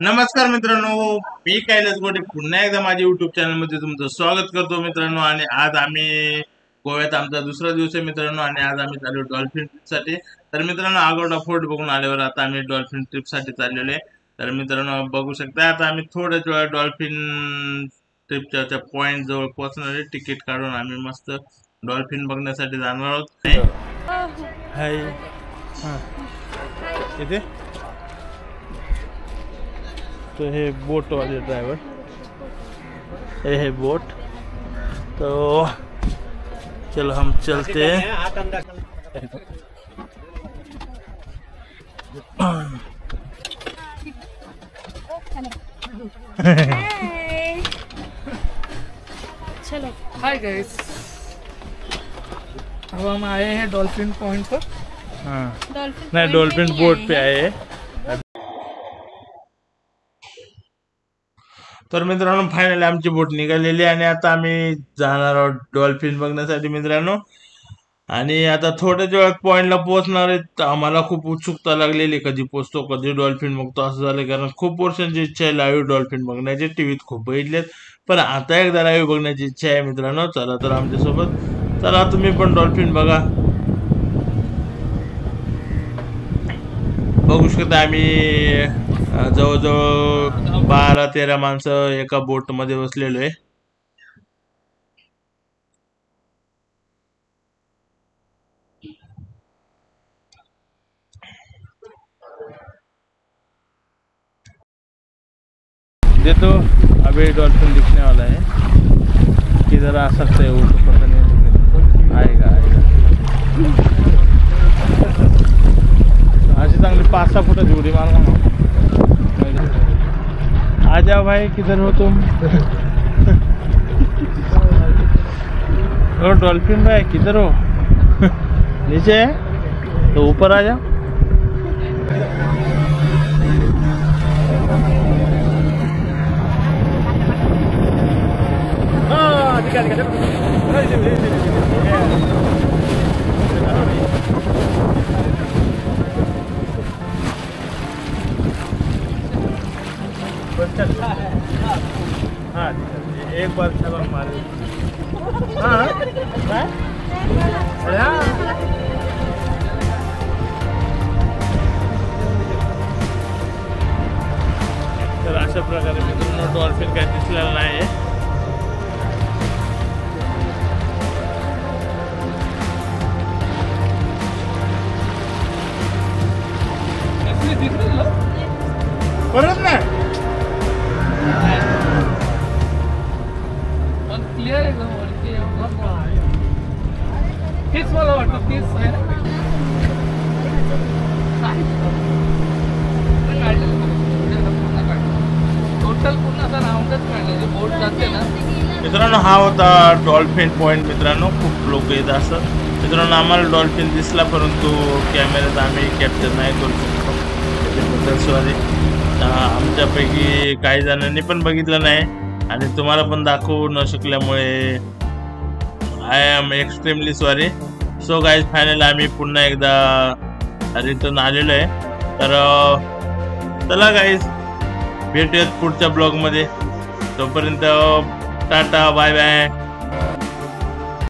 नमस्कार मित्रांनो, मी कैलास गोटे पुन्हा एकदा माझ्या युट्यूब चॅनल मध्ये तुमचं स्वागत करतो मित्रांनो। आणि आज आम्ही गोव्यात आमचा दुसरा दिवस आहे मित्रांनो, आणि आज आम्ही चाललो डॉल्फिन ट्रिप साठी। तर मित्रांनो, आगोडा फोर्ट बघून आल्यावर आता आम्ही डॉल्फिन ट्रिप साठी चाललेलो आहे। तर मित्रांनो बघू शकता, आता आम्ही थोड्याच वेळा डॉल्फिन ट्रिपच्या पॉइंट जवळ पोहोचणार आहे। तिकीट काढून आम्ही मस्त डॉल्फिन बघण्यासाठी जाणार आहोत। हाय इथे तो है बोट वाले ड्राइवर, ये है बोट। तो चलो हम चलते हैं। चलो हाय गाइस, अब हम आए हैं डॉल्फिन पॉइंट पर। हाँ नहीं, डॉल्फिन बोट पे आए हैं। तर मित्रांनो, फायनली आमची बोट निघालेली आणि आता आम्ही जाणार आहोत डॉल्फिन बघण्यासाठी मित्रांनो। आणि आता थोड्याच वेळात पॉइंटला पोहोचणार आहेत। आम्हाला खूप उत्सुकता लागलेली, कधी पोहोचतो कधी डॉल्फिन बघतो असं झालं, कारण खूप वर्षांची इच्छा आहे लाईव्ह डॉल्फिन बघण्याची। टीव्हीत खूप बघितलेत, पण आता एकदा लाईव्ह बघण्याची इच्छा आहे मित्रांनो। चला तर आमच्यासोबत, चला तुम्ही पण डॉल्फिन बघा। बघू शकता आम्ही जवळजवळ 12-13 माणसं एका बोट मध्ये बसलेलो आहे। देखो अभी डॉल्फिन दिखने वाला है, किधर आ सकते हैं वो तो पता नहीं, लेकिन आएगा अशी चांगली 5-6 फुटाची उडी मारवा ना। आ जाओ भाई, किधर हो तुम? ओ डॉल्फिन भाई किधर हो? नीचे है तो ऊपर आ जाओ। हाँ एक बार छलांग मारे। हाँ तर अशा प्रकारे मित्रांनो डॉल्फिन काय दिसलेला नाही आहे। परत नाही क्लियर एकदम वरती तीच मला वाटतं, तीच आहे ना टोटल पूर्ण असा राऊंडच काढला, जे बोट जाते ना मित्रांनो। हा होता डॉल्फिन पॉइंट मित्रांनो, खूप लोक येत असतात मित्रांनो। आम्हाला डॉल्फिन दिसला, परंतु कॅमेऱ्यात आम्ही कॅप्चर नाही करू शकतो, त्याच्याबद्दल सॉरी। आमच्यापैकी काही जणांनी पण बघितलं नाही आणि तुम्हाला पण दाखवू न शकल्यामुळे I am extremely sorry. So guys, final आम्ही पुन्हा एकदा रिटर्न आलेलो आहे। तर चला गाईज, भेटूयात पुढच्या ब्लॉग मध्ये। तोपर्यंत टाटा बाय बाय।